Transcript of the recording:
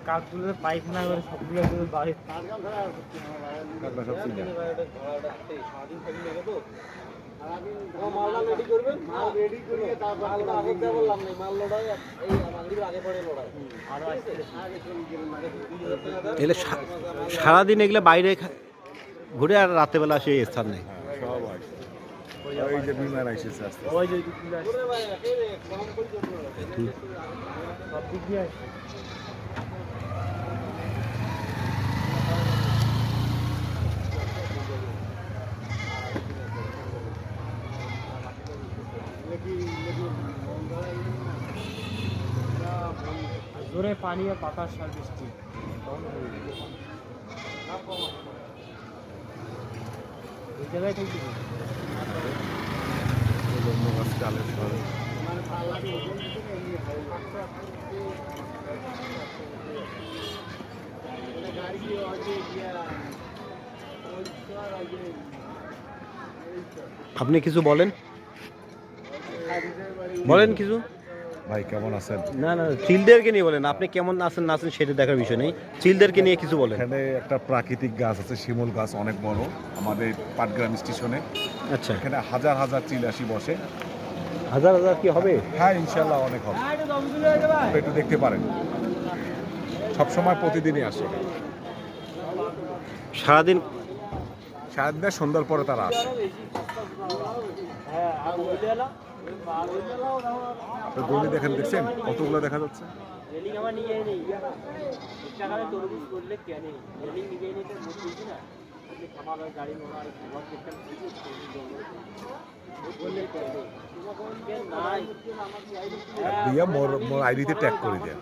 কাকগুলো pipe না করে সবগুলো বাড়ি মালটা রেডি করবেন, মাল রেডি করে তারপর আগে বললাম না মাল লড়াই এই মালগুলো আগে পরে লড়াই আর এগুলো সারাদিন এগুলো বাইরে ঘুরে আর রাতেবেলা সেই স্থান নেই। সব আসে ওই যে বিমান আসছে আস্তে ওই যে সব দিক দিয়ে আসে। জোরে পানি আর বাতাস আর বৃষ্টি এই জায়গায় থেকে চালের শহরে আপনি কিছু বলেন, বলেন কিছু। ভাই কেমন আছেন? না না, চিলদেরকে নিয়ে বলেন, আপনি কেমন আছেন না আছেন সেটা দেখার বিষয় নেই, চিলদেরকে নিয়ে কিছু বলেন। এখানে একটা প্রাকৃতিক গাছ আছে, শিমুল গাছ, অনেক বড় আমাদের পাটগ্রাম স্টেশনে। আচ্ছা, এখানে হাজার হাজার চিল আসি বসে। হাজার হাজার কি হবে? হ্যাঁ ইনশাল্লাহ অনেক হবে, একটু দেখতে পারেন। সবসময় প্রতিদিনই আসে, সারাদিন সারাদিন সন্ধ্যার পরে তারা আসে। গলি দেখেন, দেখছেন কতগুলো দেখা যাচ্ছে। মোর আইডিতে ট্যাগ করে দেন।